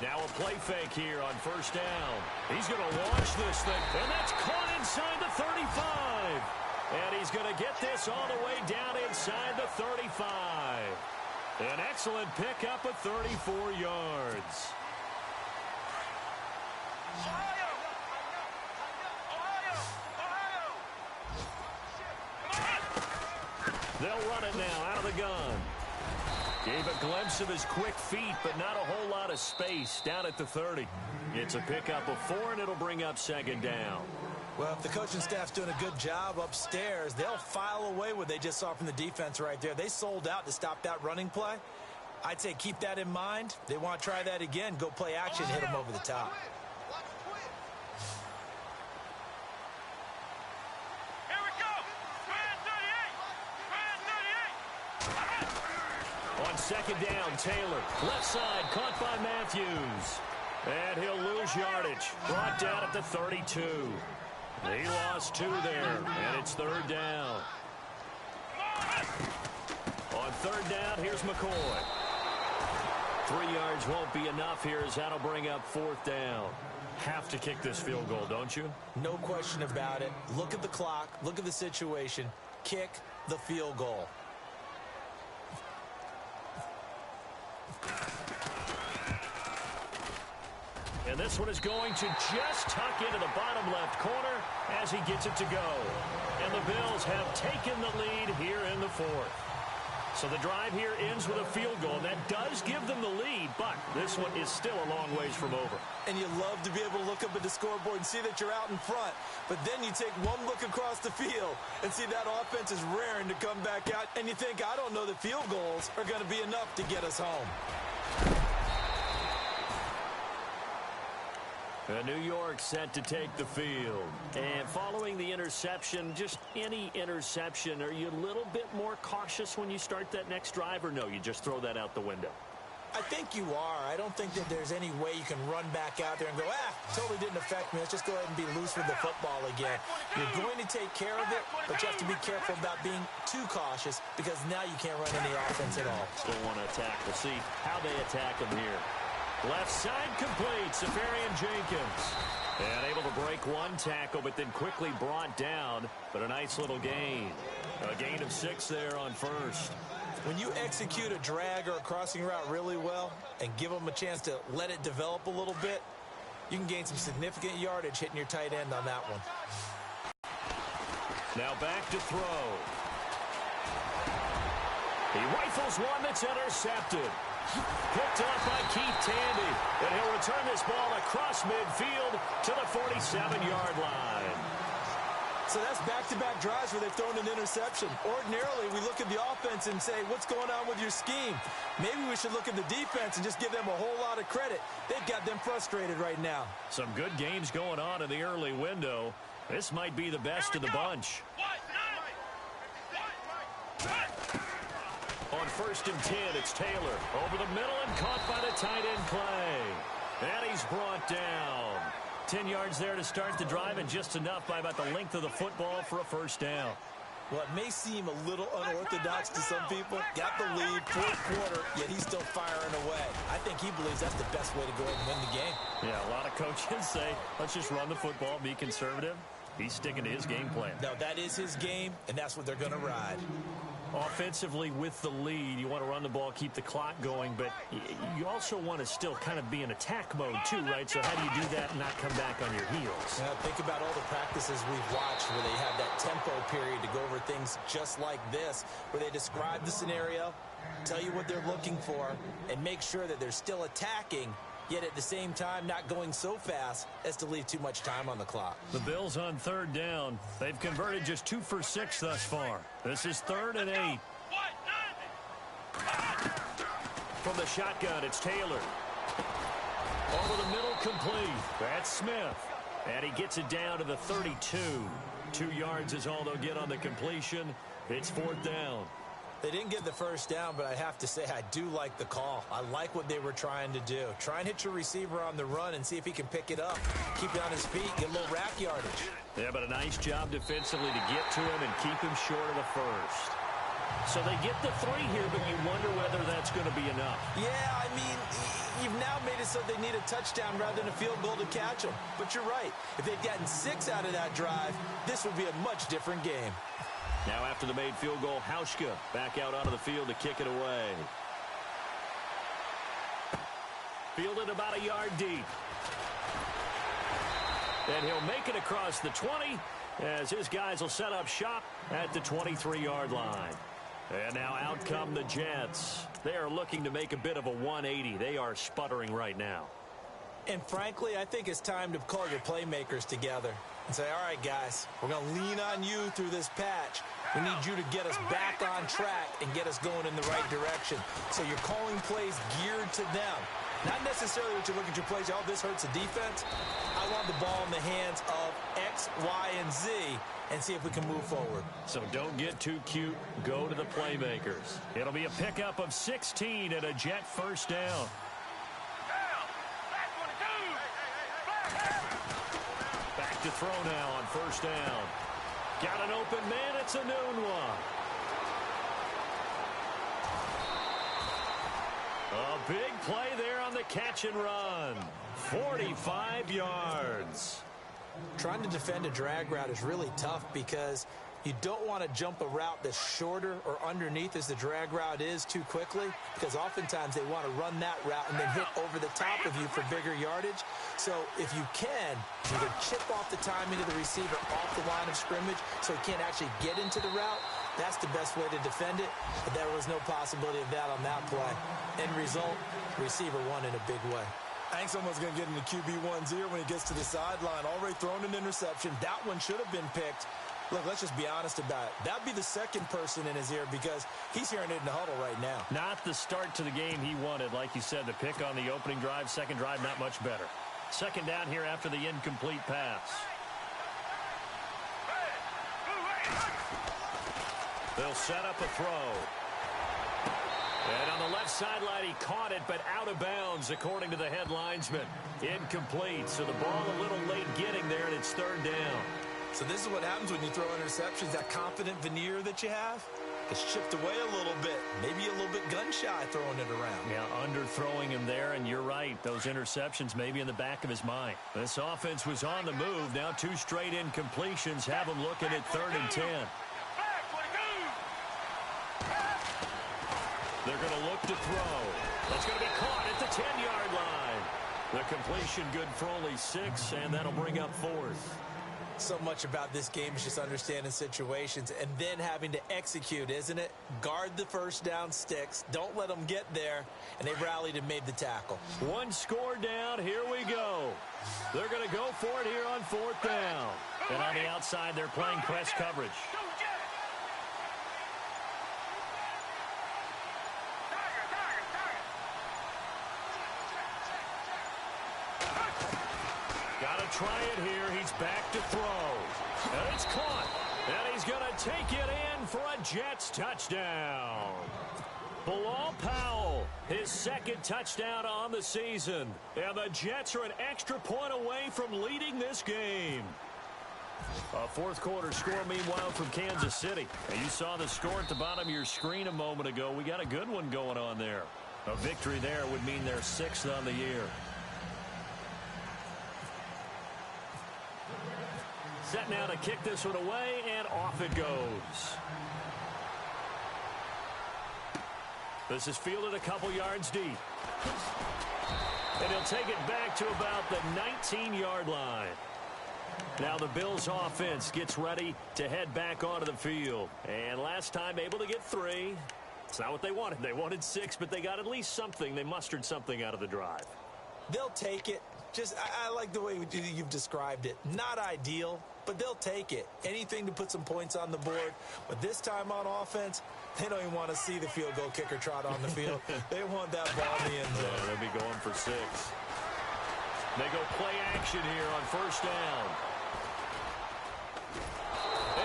Now a play fake here on 1st down. He's going to launch this thing, and that's caught inside the 35. And he's going to get this all the way down inside the 35. An excellent pickup of 34 yards. They'll run it now out of the gun. Gave a glimpse of his quick feet, but not a whole lot of space down at the 30. It's a pickup of 4, and it'll bring up second down. Well, if the coaching staff's doing a good job upstairs, they'll file away what they just saw from the defense right there. They sold out to stop that running play. I'd say keep that in mind. They want to try that again. Go play action, hit them over the top. Here we go. Try 38. On second down, Taylor. Left side, caught by Matthews. And he'll lose yardage. Brought down at the 32. He lost 2 there, and it's third down. On third down, here's McCoy. 3 yards won't be enough here as that'll bring up fourth down. Have to kick this field goal, don't you? No question about it. Look at the clock. Look at the situation. Kick the field goal. And this one is going to just tuck into the bottom left corner as he gets it to go. And the Bills have taken the lead here in the fourth. So the drive here ends with a field goal. And that does give them the lead, but this one is still a long ways from over. And you love to be able to look up at the scoreboard and see that you're out in front. But then you take one look across the field and see that offense is raring to come back out. And you think, I don't know that field goals are going to be enough to get us home. New York set to take the field. And following the interception, just any interception, are you a little bit more cautious when you start that next drive, or no, you just throw that out the window? I think you are. I don't think that there's any way you can run back out there and go, totally didn't affect me. Let's just go ahead and be loose with the football again. You're going to take care of it, but you have to be careful about being too cautious because now you can't run any offense at all. Still want to attack. We'll see how they attack him here. Left side complete, Safarian Jenkins. And able to break one tackle, but then quickly brought down. But a nice little gain. A gain of 6 there on first. When you execute a drag or a crossing route really well and give them a chance to let it develop a little bit, you can gain some significant yardage hitting your tight end on that one. Now back to throw. He rifles one that's intercepted. Picked up by Keith Tandy. And he'll return this ball across midfield to the 47-yard line. So that's back-to-back drives where they've thrown an interception. Ordinarily, we look at the offense and say, what's going on with your scheme? Maybe we should look at the defense and just give them a whole lot of credit. They've got them frustrated right now. Some good games going on in the early window. This might be the best of the bunch. On first and 10, it's Taylor. Over the middle and caught by the tight end Clay. And he's brought down. 10 yards there to start the drive, and just enough by about the length of the football for a first down. Well, it may seem a little unorthodox to some people. Got the lead, fourth quarter, yet he's still firing away. I think he believes that's the best way to go ahead and win the game. Yeah, a lot of coaches say, let's just run the football, be conservative. He's sticking to his game plan. No, that is his game, and that's what they're going to ride. Offensively, with the lead, you want to run the ball, keep the clock going, but you also want to still kind of be in attack mode too, right? So how do you do that and not come back on your heels? Now, think about all the practices we've watched where they have that tempo period to go over things just like this, where they describe the scenario, tell you what they're looking for, and make sure that they're still attacking, yet at the same time not going so fast as to leave too much time on the clock. The Bills on third down. They've converted just 2 for 6 thus far. This is 3rd and 8. From the shotgun, it's Taylor. Over the middle, complete. That's Smith. And he gets it down to the 32. 2 yards is all they'll get on the completion. It's 4th down. They didn't get the first down, but I have to say I do like the call. I like what they were trying to do. Try and hit your receiver on the run and see if he can pick it up. Keep it on his feet, get a little rack yardage. Yeah, but a nice job defensively to get to him and keep him short of the first. So they get the 3 here, but you wonder whether that's going to be enough. Yeah, I mean, you've now made it so they need a touchdown rather than a field goal to catch them. But you're right. If they'd gotten 6 out of that drive, this would be a much different game. Now after the made field goal, Hauschka back out onto the field to kick it away. Fielded about a yard deep. And he'll make it across the 20 as his guys will set up shop at the 23-yard line. And now out come the Jets. They are looking to make a bit of a 180. They are sputtering right now. And frankly, I think it's time to call your playmakers together and say, all right, guys, we're going to lean on you through this patch. We need you to get us back on track and get us going in the right direction. So you're calling plays geared to them. Not necessarily what you look at your plays, oh, this hurts the defense. I want the ball in the hands of X, Y, and Z and see if we can move forward. So don't get too cute. Go to the playmakers. It'll be a pickup of 16 and a Jet first down. Back to throw now on first down. Got an open man. It's a noon one. A big play there on the catch and run. 45 yards. Trying to defend a drag route is really tough because you don't want to jump a route that's shorter or underneath as the drag route is too quickly, because oftentimes they want to run that route and then hit over the top of you for bigger yardage. So if you can chip off the timing of the receiver off the line of scrimmage so he can't actually get into the route, that's the best way to defend it. But there was no possibility of that on that play. End result, receiver won in a big way. I think someone's going to get into QB1's ear when he gets to the sideline. Already thrown an interception. That one should have been picked. Look, let's just be honest about it. That'd be the second person in his ear because he's hearing it in the huddle right now. Not the start to the game he wanted. Like you said, the pick on the opening drive, second drive, not much better. Second down here after the incomplete pass. They'll set up a throw. And on the left sideline, he caught it, but out of bounds, according to the head linesman. Incomplete, so the ball a little late getting there, and it's third down. So this is what happens when you throw interceptions. That confident veneer that you have gets chipped away a little bit. Maybe a little bit gun-shy throwing it around. Yeah, underthrowing him there, and you're right. Those interceptions may be in the back of his mind. This offense was on the move. Now 2 straight incompletions have him looking at 3rd and 10. They're going to look to throw. That's going to be caught at the 10-yard line. The completion good for only 6, and that'll bring up 4th. So much about this game is just understanding situations and then having to execute, isn't it? Guard the first down sticks. Don't let them get there. And they rallied and made the tackle. 1 score down. Here we go. They're going to go for it here on 4th down. And on the outside, they're playing press coverage. Got to try it here. He's back to throw. And it's caught. And he's going to take it in for a Jets touchdown. Bilal Powell, his 2nd touchdown on the season. And the Jets are an extra point away from leading this game. A 4th quarter score, meanwhile, from Kansas City. And you saw the score at the bottom of your screen a moment ago. We got a good one going on there. A victory there would mean they're 6th on the year. Set now to kick this one away, and off it goes. This is fielded a couple yards deep. And he'll take it back to about the 19-yard line. Now the Bills offense gets ready to head back onto the field. And last time able to get 3. It's not what they wanted. They wanted 6, but they got at least something. They mustered something out of the drive. They'll take it. I like the way you've described it. Not ideal, but they'll take it. Anything to put some points on the board. But this time on offense, they don't even want to see the field goal kicker trot on the field. They want that ball in the end zone. Yeah, they'll be going for 6. They go play action here on first down.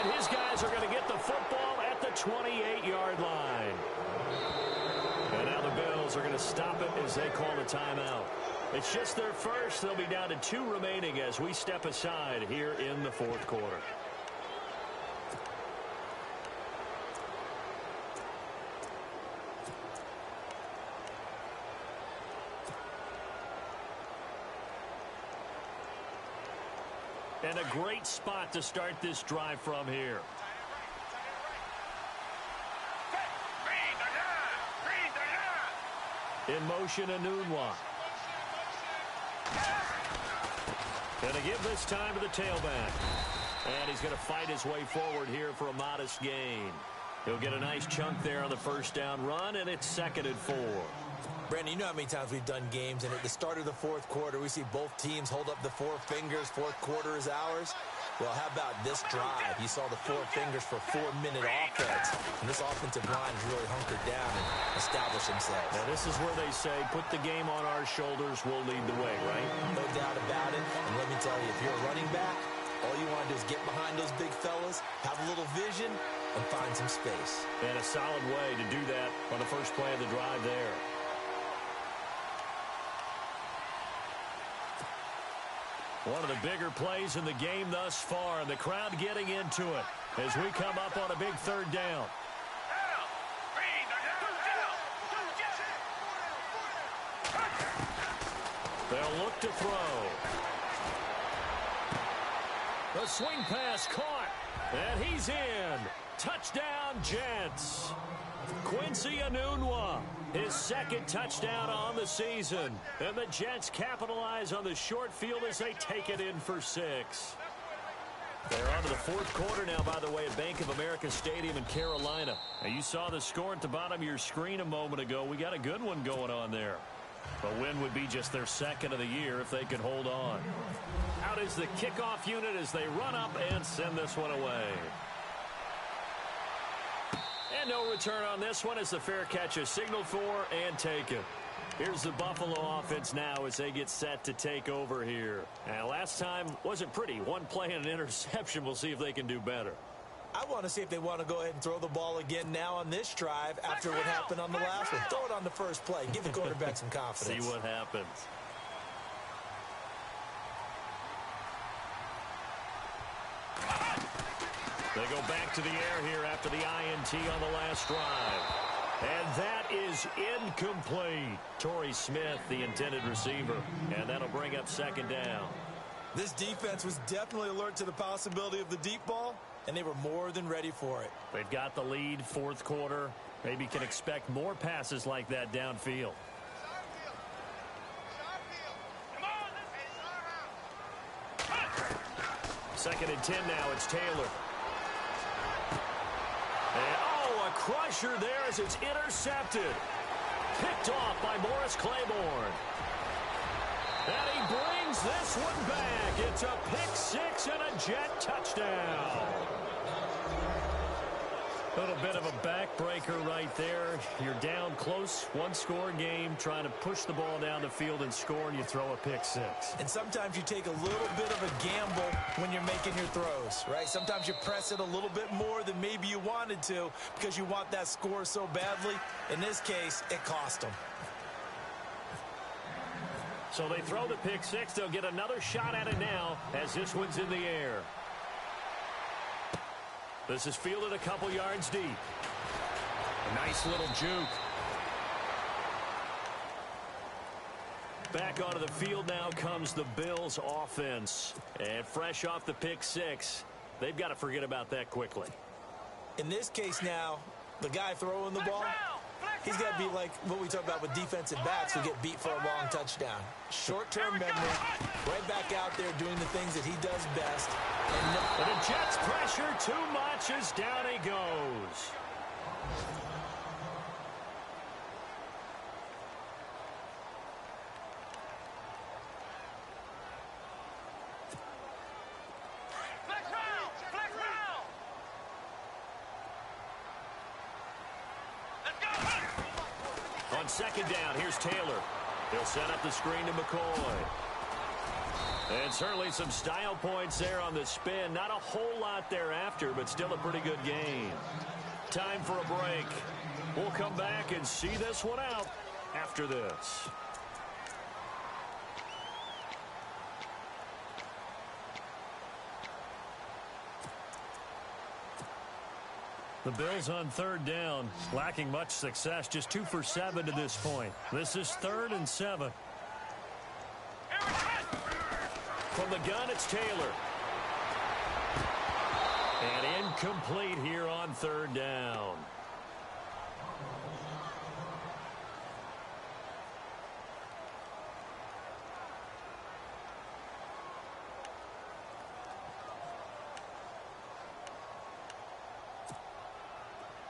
And his guys are going to get the football at the 28-yard line. And now the Bills are going to stop it as they call the timeout. It's just their first. They'll be down to 2 remaining as we step aside here in the 4th quarter. And a great spot to start this drive from here. In motion, Anunwa. Going to give this time to the tailback. And he's going to fight his way forward here for a modest gain. He'll get a nice chunk there on the first down run, and it's 2nd and 4. Brandon, you know how many times we've done games, and at the start of the fourth quarter, we see both teams hold up the four fingers. Fourth quarter is ours. Well, how about this drive? You saw the four fingers for 4-minute offense. And this offensive line has really hunkered down and established themselves. Now, this is where they say, put the game on our shoulders, we'll lead the way, right? No doubt about it. And let me tell you, if you're a running back, all you want to do is get behind those big fellas, have a little vision, and find some space. And a solid way to do that on the first play of the drive there. One of the bigger plays in the game thus far, and the crowd getting into it as we come up on a big 3rd down. They'll look to throw. The swing pass caught, and he's in. Touchdown, Jets. Quincy Enunwa, his 2nd touchdown on the season. And the Jets capitalize on the short field as they take it in for 6. They're on to the 4th quarter now, by the way, at Bank of America Stadium in Carolina. Now, you saw the score at the bottom of your screen a moment ago. We got a good one going on there. A win would be just their 2nd of the year if they could hold on. Out is the kickoff unit as they run up and send this one away. And no return on this one as the fair catch is signaled for and taken. Here's the Buffalo offense now as they get set to take over here. Now, last time wasn't pretty. One play and an interception. We'll see if they can do better. I want to see if they want to go ahead and throw the ball again now on this drive after what happened on the last one. Throw it on the first play. Give the quarterback some confidence. See what happens. They go back to the air here after the INT on the last drive. And that is incomplete. Torrey Smith, the intended receiver. And that'll bring up 2nd down. This defense was definitely alert to the possibility of the deep ball, and they were more than ready for it. They've got the lead, 4th quarter. Maybe can expect more passes like that downfield. Second and 10 now. It's Taylor. And, a crusher there as it's intercepted. Picked off by Morris Claiborne. And he brings this one back. It's a pick 6 and a Jet touchdown. A little bit of a backbreaker right there. You're down close, 1-score game, trying to push the ball down the field and score, and you throw a pick 6. And sometimes you take a little bit of a gamble when you're making your throws, right? Sometimes you press it a little bit more than maybe you wanted to because you want that score so badly. In this case, it cost them. So they throw the pick 6. They'll get another shot at it now as this one's in the air. This is fielded a couple yards deep. A nice little juke. Back onto the field now comes the Bills offense. And fresh off the pick 6, they've got to forget about that quickly. In this case now, the guy throwing the ball, he's got to be like what we talk about with defensive backs who get beat for a long touchdown. Short-term memory, right back out there doing the things that he does best. And the Jets pressure too much as down he goes. On 2nd down, here's Taylor. He'll set up the screen to McCoy. And certainly some style points there on the spin. Not a whole lot thereafter, but still a pretty good game. Time for a break. We'll come back and see this one out after this. The Bills on 3rd down, lacking much success, just 2 for 7 to this point. This is 3rd and 7. From the gun, it's Taylor. And incomplete here on 3rd down.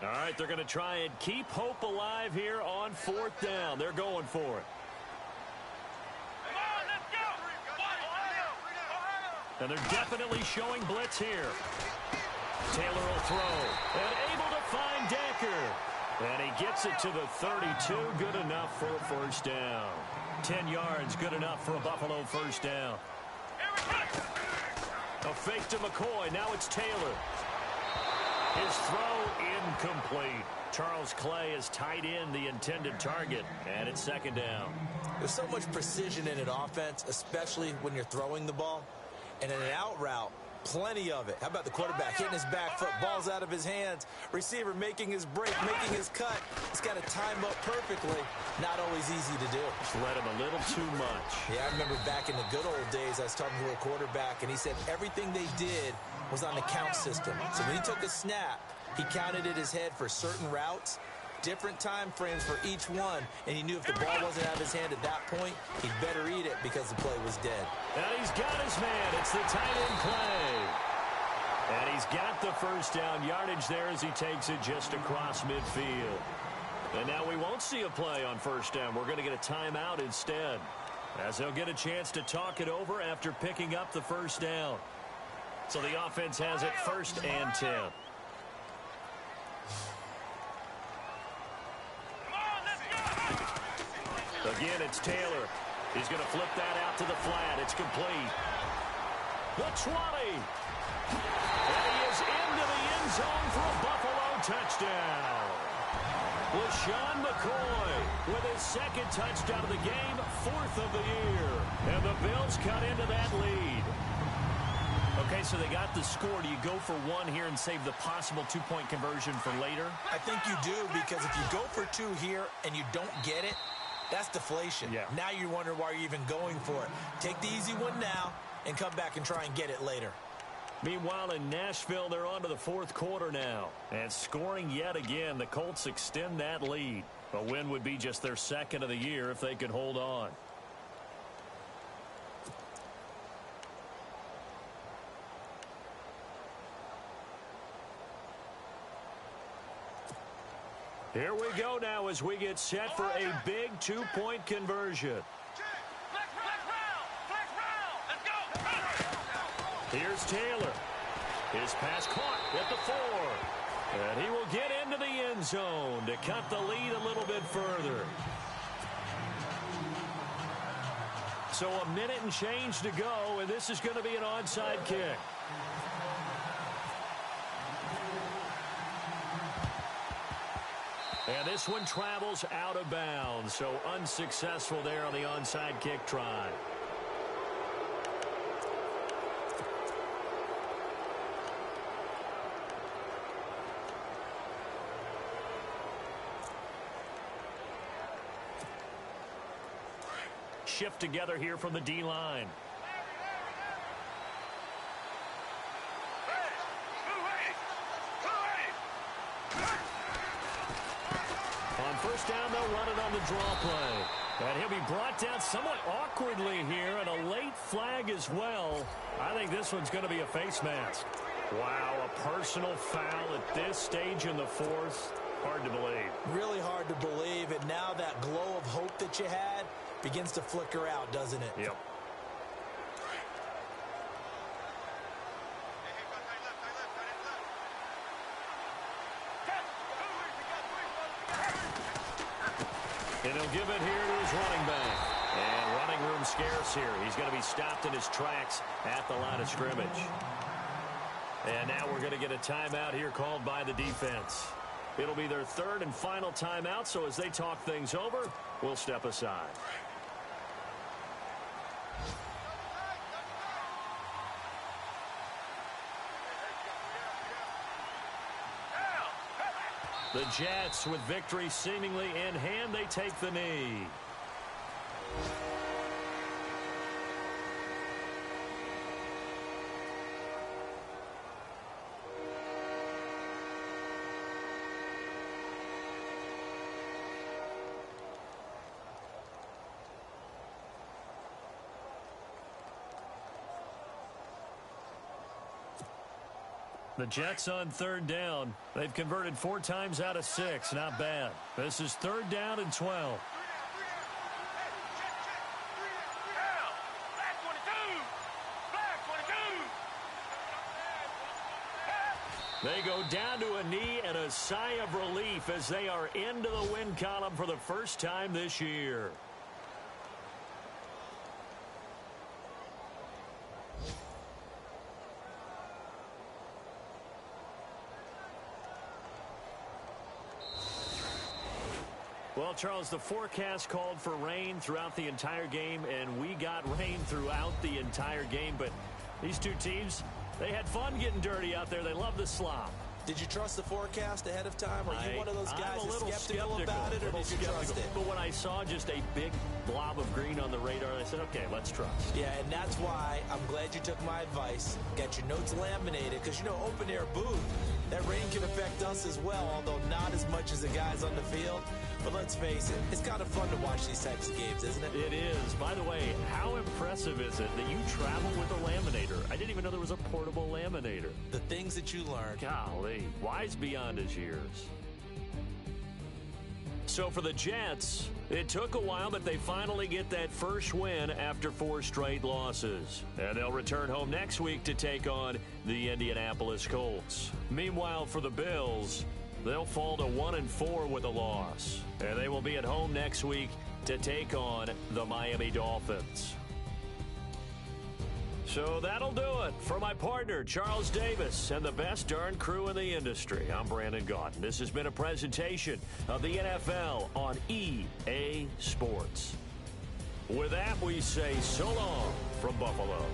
All right, they're going to try and keep hope alive here on 4th down. They're going for it. And they're definitely showing blitz here. Taylor will throw. And able to find Decker. And he gets it to the 32. Good enough for a first down. 10 yards, good enough for a Buffalo first down. A fake to McCoy. Now it's Taylor. His throw incomplete. Charles Clay has tied in the intended target. And it's 2nd down. There's so much precision in an offense, especially when you're throwing the ball. And in an out route, plenty of it. How about the quarterback hitting his back foot, ball's out of his hands, receiver making his break, making his cut. He's got to time up perfectly. Not always easy to do. Just let him a little too much. Yeah, I remember back in the good old days, I was talking to a quarterback, and he said everything they did was on the count system. So when he took a snap, he counted in his head for certain routes, different time frames for each one, and he knew if the ball wasn't out of his hand at that point, he'd better eat it because the play was dead. And he's got his man. It's the tight end play. And he's got the first down yardage there as he takes it just across midfield. And now we won't see a play on first down. We're going to get a timeout instead, as they'll get a chance to talk it over after picking up the first down. So the offense has it 1st and 10. Again, it's Taylor. He's going to flip that out to the flat. It's complete. The 20. And he is into the end zone for a Buffalo touchdown. LaShawn McCoy with his 2nd touchdown of the game, 4th of the year. And the Bills cut into that lead. Okay, so they got the score. Do you go for one here and save the possible 2-point conversion for later? I think you do, because if you go for 2 here and you don't get it, that's deflation. Yeah. Now you wonder why you're even going for it. Take the easy one now and come back and try and get it later. Meanwhile, in Nashville, they're on to the 4th quarter now. And scoring yet again, the Colts extend that lead. A win would be just their 2nd of the year if they could hold on. Here we go now as we get set for a big 2-point conversion. Here's Taylor. His pass caught at the 4. And he will get into the end zone to cut the lead a little bit further. So a minute and change to go, and this is going to be an onside kick. And this one travels out of bounds, so unsuccessful there on the onside kick try. Shift together here from the D-line. On first down, they'll run it on the draw play. And he'll be brought down somewhat awkwardly here, and a late flag as well. I think this one's going to be a face mask. Wow, a personal foul at this stage in the 4th. Hard to believe. Really hard to believe, and now that glow of hope that you had begins to flicker out, doesn't it? Yep. And he'll give it here to his running back. And running room scarce here. He's going to be stopped in his tracks at the line of scrimmage. And now we're going to get a timeout here called by the defense. It'll be their 3rd and final timeout, so as they talk things over, we'll step aside. The Jets, with victory seemingly in hand, they take the knee. The Jets on third down. They've converted 4 times out of 6. Not bad. This is third down and 12. They go down to a knee and a sigh of relief as they are into the win column for the first time this year. Well, Charles, the forecast called for rain throughout the entire game, and we got rain throughout the entire game. But these two teams, they had fun getting dirty out there. They love the slop. Did you trust the forecast ahead of time? Are you one of those guys I'm a little skeptical about it, or did you trust it? But when I saw just a big blob of green on the radar, I said, okay, let's trust. Yeah, and that's why I'm glad you took my advice. Get your notes laminated, because, you know, open-air booth, that rain can affect us as well, although not as much as the guys on the field. But let's face it, it's kind of fun to watch these types of games, isn't it? It is. By the way, how impressive is it that you travel with a laminator? I didn't even know there was a portable laminator. The things that you learn. Golly, wise beyond his years. So for the Jets, it took a while, but they finally get that first win after 4 straight losses. And they'll return home next week to take on the Indianapolis Colts. Meanwhile, for the Bills, they'll fall to 1-4 with a loss. And they will be at home next week to take on the Miami Dolphins. So that'll do it. For my partner, Charles Davis, and the best darn crew in the industry, I'm Brandon Gaudin. This has been a presentation of the NFL on EA Sports. With that, we say so long from Buffalo.